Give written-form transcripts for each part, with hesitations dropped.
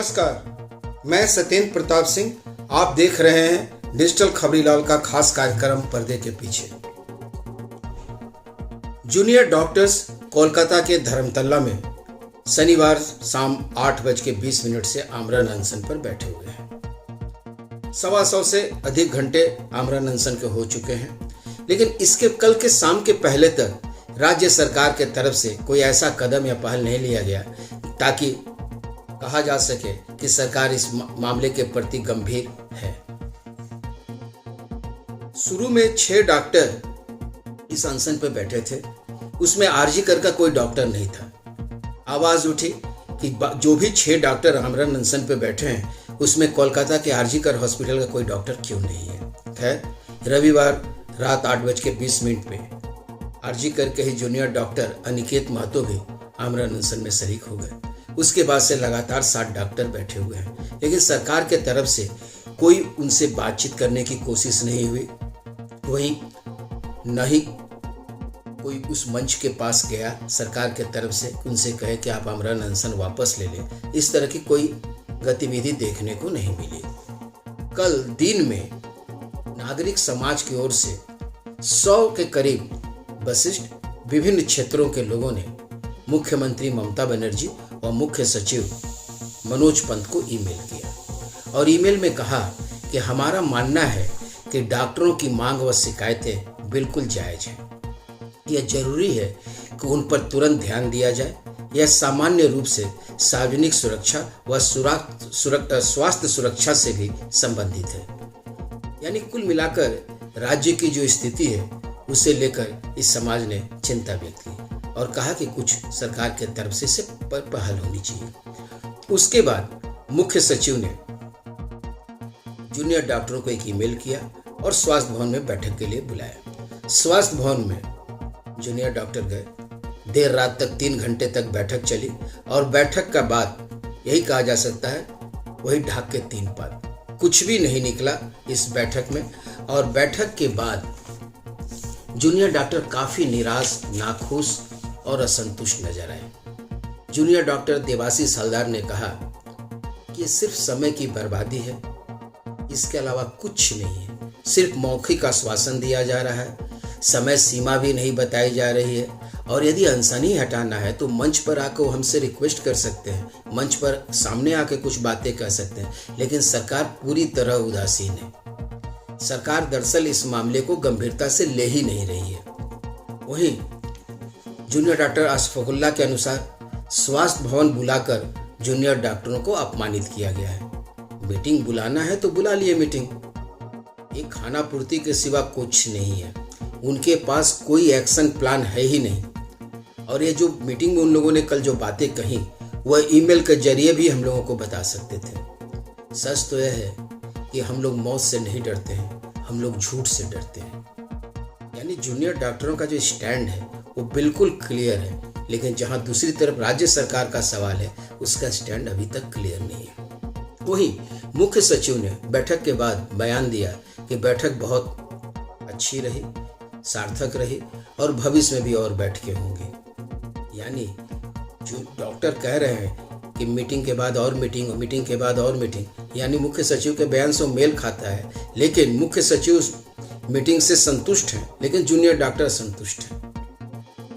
नमस्कार, मैं सत्येंद्र प्रताप सिंह। आप देख रहे हैं डिजिटल खबरीलाल का खास कार्यक्रम पर्दे के पीछे। जूनियर डॉक्टर्स कोलकाता के धर्मतला में शनिवार शाम 8:20 से आमरण अनशन पर बैठे हुए हैं। 125 से अधिक घंटे आमरण अनशन के हो चुके हैं, लेकिन इसके कल के शाम के पहले तक राज्य सरकार के तरफ से कोई ऐसा कदम या पहल नहीं लिया गया ताकि कहा जा सके कि सरकार इस मामले के प्रति गंभीर है। शुरू में 6 डॉक्टर इस अनशन पर बैठे थे, उसमें आरजी कर का कोई डॉक्टर नहीं था। आवाज उठी कि जो भी 6 डॉक्टर आमरण अनशन पर बैठे हैं उसमें कोलकाता के आरजी कर हॉस्पिटल का कोई डॉक्टर क्यों नहीं है। खैर, रविवार रात 8:20 पे आरजी कर के ही जूनियर डॉक्टर अनिकेत महतो भी आमरण अनशन में शरीक हो गए। उसके बाद से लगातार 60 डॉक्टर बैठे हुए हैं, लेकिन सरकार के तरफ से कोई उनसे बातचीत करने की कोशिश नहीं हुई। वहीं न ही कोई उस मंच के पास गया सरकार के तरफ से उनसे कहे कि आप आमरण अनशन वापस ले लें। इस तरह की कोई गतिविधि देखने को नहीं मिली। कल दिन में नागरिक समाज की ओर से 100 के करीब वरिष्ठ विभिन्न क्षेत्रों के लोगों ने मुख्यमंत्री ममता बनर्जी और मुख्य सचिव मनोज पंत को ईमेल किया और ईमेल में कहा कि हमारा मानना है कि डॉक्टरों की मांग व शिकायतें बिल्कुल जायज हैं। यह जरूरी है कि उन पर तुरंत ध्यान दिया जाए। यह सामान्य रूप से सार्वजनिक सुरक्षा व स्वास्थ्य सुरक्षा से भी संबंधित है। यानी कुल मिलाकर राज्य की जो स्थिति है उसे लेकर इस समाज ने चिंता व्यक्त की और कहा कि कुछ सरकार के तरफ से इसे पहल होनी चाहिए। उसके बाद मुख्य सचिव ने जूनियर डॉक्टरों को एक ईमेल किया और स्वास्थ्य भवन में बैठक के लिए बुलाया। स्वास्थ्य भवन में जूनियर डॉक्टर गए। देर रात तक 3 घंटे तक बैठक चली और बैठक का बाद यही कहा जा सकता है वही ढाक के 3 पात। कुछ भी नहीं निकला इस बैठक में और बैठक के बाद जूनियर डॉक्टर काफी निराश, नाखुश और असंतुष्ट नजर आए। जूनियर डॉक्टर देवाशीष हलदार ने कहा कि ये सिर्फ समय की बर्बादी है, इसके अलावा कुछ नहीं है। सिर्फ मौखिक आश्वासन दिया जा रहा है, समय सीमा भी नहीं बताई जा रही है और यदि अनशन ही हटाना है तो मंच पर आकर हमसे रिक्वेस्ट कर सकते हैं, मंच पर सामने आके कुछ बातें कर सकते हैं, लेकिन सरकार पूरी तरह उदासीन है। सरकार दरअसल इस मामले को गंभीरता से ले ही नहीं रही है। वहीं जूनियर डॉक्टर अशफाकुल्लाह के अनुसार स्वास्थ्य भवन बुलाकर जूनियर डॉक्टरों को अपमानित किया गया है। मीटिंग बुलाना है तो बुला लिए मीटिंग, एक खाना पूर्ति के सिवा कुछ नहीं है। उनके पास कोई एक्शन प्लान है ही नहीं। और ये जो मीटिंग में उन लोगों ने कल जो बातें कही वह ईमेल के जरिए भी हम लोगों को बता सकते थे। सच तो यह है कि हम लोग मौत से नहीं डरते हैं, हम लोग झूठ से डरते हैं। यानी जूनियर डॉक्टरों का जो स्टैंड है वो बिल्कुल क्लियर है, लेकिन जहां दूसरी तरफ राज्य सरकार का सवाल है उसका स्टैंड अभी तक क्लियर नहीं है। वहीं मुख्य सचिव ने बैठक के बाद बयान दिया कि बैठक बहुत अच्छी रही, सार्थक रही और भविष्य में भी और बैठकें होंगी। यानी जो डॉक्टर कह रहे हैं कि मीटिंग के बाद और मीटिंग, मीटिंग के बाद और मीटिंग, यानी मुख्य सचिव के बयान से मेल खाता है, लेकिन मुख्य सचिव मीटिंग से संतुष्ट हैं लेकिन जूनियर डॉक्टर असंतुष्ट हैं।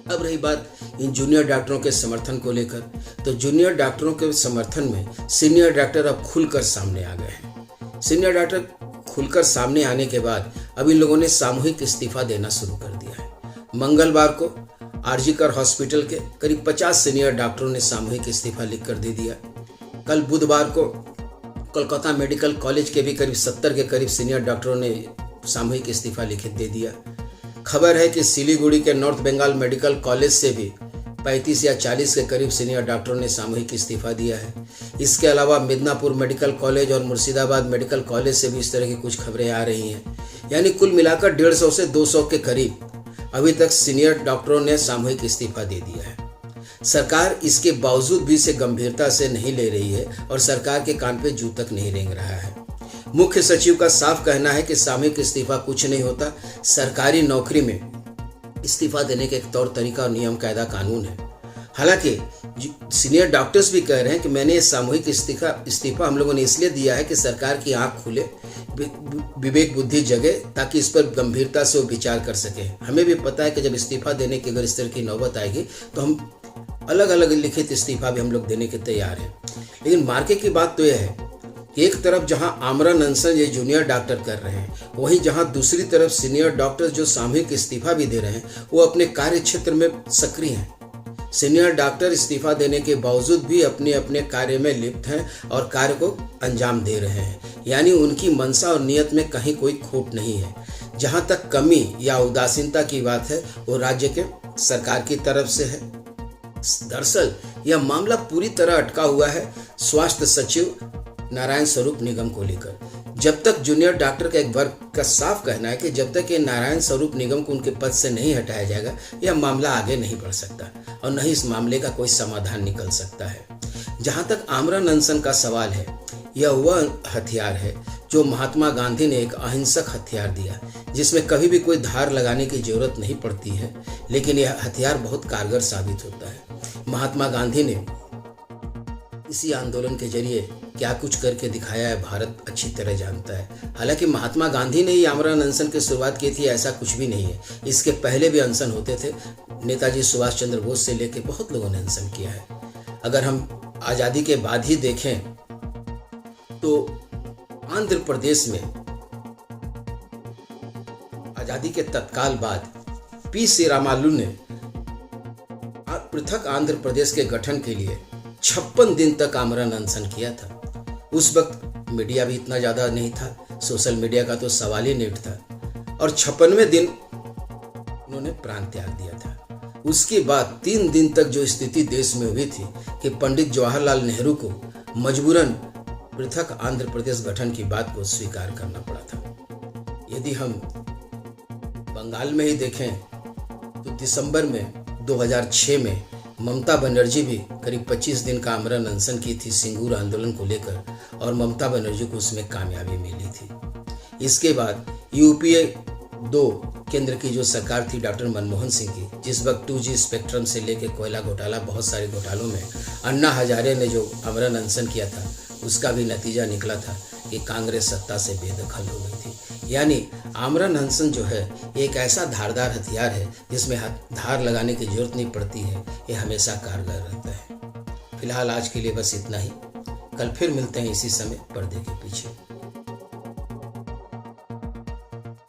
अब रही बात इन जूनियर डॉक्टरों के समर्थन को लेकर, तो जूनियर डॉक्टरों के समर्थन में सीनियर डॉक्टर अब खुलकर सामने आ गए हैं। सीनियर डॉक्टर खुलकर सामने आने के बाद अब इन लोगों ने सामूहिक इस्तीफा देना शुरू कर दिया है। मंगलवार को आरजी कर हॉस्पिटल के करीब 50 सीनियर डॉक्टरों ने सामूहिक इस्तीफा लिखकर दे दिया। कल बुधवार को कोलकाता मेडिकल कॉलेज के भी करीब 70 के करीब सीनियर डॉक्टरों ने सामूहिक इस्तीफा लिखित दे दिया। खबर है कि सिलीगुड़ी के नॉर्थ बंगाल मेडिकल कॉलेज से भी 35 या 40 के करीब सीनियर डॉक्टरों ने सामूहिक इस्तीफा दिया है। इसके अलावा मिदनापुर मेडिकल कॉलेज और मुर्शिदाबाद मेडिकल कॉलेज से भी इस तरह की कुछ खबरें आ रही हैं। यानी कुल मिलाकर 150 से 200 के करीब अभी तक सीनियर डॉक्टरों ने सामूहिक इस्तीफा दे दिया है। सरकार इसके बावजूद भी इसे गंभीरता से नहीं ले रही है और सरकार के कान पे जू तक नहीं रेंग रहा है। मुख्य सचिव का साफ कहना है कि सामूहिक इस्तीफा कुछ नहीं होता। सरकारी नौकरी में इस्तीफा देने के एक तौर तरीका और नियम कायदा कानून है। हालांकि सीनियर डॉक्टर्स भी कह रहे हैं कि मैंने ये सामूहिक इस्तीफा हम लोगों ने इसलिए दिया है कि सरकार की आंख खुले, विवेक बुद्धि जगे, ताकि इस पर गंभीरता से वो विचार कर सके। हमें भी पता है कि जब इस्तीफा देने की अगर इस तरह की नौबत आएगी तो हम अलग अलग लिखित इस्तीफा भी हम लोग देने के तैयार हैं। लेकिन मार्के की बात तो यह है कि एक तरफ जहां आमरण अनशन ये जूनियर डॉक्टर कर रहे हैं, वहीं जहां दूसरी तरफ सीनियर डॉक्टर्स जो सामूहिक इस्तीफा भी दे रहे हैं वो अपने कार्य क्षेत्र में सक्रिय हैं। सीनियर डॉक्टर इस्तीफा देने के बावजूद भी अपने अपने कार्य में लिप्त हैं और कार्य को अंजाम दे रहे हैं, यानी उनकी मंशा और नियत में कहीं कोई खोट नहीं है। जहां तक कमी या उदासीनता की बात है वो राज्य के सरकार की तरफ से है। दरअसल यह मामला पूरी तरह अटका हुआ है स्वास्थ्य सचिव नारायण स्वरूप निगम को लेकर। जब तक जूनियर डॉक्टर का एक वर्ग का साफ कहना है कि जब तक ये नारायण स्वरूप निगम को उनके पद से नहीं हटाया जाएगा यह मामला आगे नहीं बढ़ सकता और न ही इस मामले का कोई समाधान निकल सकता है। जहां तक आमरण अनशन का सवाल है, यह वह हथियार है जो महात्मा गांधी ने एक अहिंसक हथियार दिया, जिसमें कभी भी कोई धार लगाने की जरूरत नहीं पड़ती है, लेकिन यह हथियार बहुत कारगर साबित होता है। महात्मा गांधी ने इसी आंदोलन के जरिए क्या कुछ करके दिखाया है भारत अच्छी तरह जानता है। हालांकि महात्मा गांधी ने ही आमरण अनशन की शुरुआत की थी ऐसा कुछ भी नहीं है, इसके पहले भी अनशन होते थे। नेताजी सुभाष चंद्र बोस से लेकर बहुत लोगों ने अनशन किया है। अगर हम आज़ादी के बाद ही देखें तो आंध्र प्रदेश में आज़ादी के तत्काल बाद पी श्रीरामालू ने पृथक आंध्र प्रदेश के गठन के लिए 56 दिन तक आमरण अनशन किया था। उस वक्त मीडिया भी इतना ज़्यादा नहीं था, सोशल मीडिया का तो सवाल ही नहीं उठता, और 56वें दिन उन्होंने प्राण त्याग दिया था। उसके बाद 3 दिन तक जो स्थिति देश में हुई थी कि पंडित जवाहरलाल नेहरू को मजबूरन पृथक आंध्र प्रदेश गठन की बात को स्वीकार करना पड़ा था। यदि हम बंगाल में ही देखें तो दिसंबर में 2006 में ममता बनर्जी भी करीब 25 दिन का आमरण अनशन की थी सिंगूर आंदोलन को लेकर, और ममता बनर्जी को उसमें कामयाबी मिली थी। इसके बाद यूपीए 2 केंद्र की जो सरकार थी डॉक्टर मनमोहन सिंह की, जिस वक्त 2G स्पेक्ट्रम से लेकर कोयला घोटाला बहुत सारे घोटालों में अन्ना हजारे ने जो आमरण अनशन किया था उसका भी नतीजा निकला था कि कांग्रेस सत्ता से बेदखल हो गई थी। यानी आमरण अनशन जो है एक ऐसा धारदार हथियार है जिसमें धार लगाने की जरूरत नहीं पड़ती है, ये हमेशा कारगर रहता है। फिलहाल आज के लिए बस इतना ही। कल फिर मिलते हैं इसी समय पर्दे के पीछे।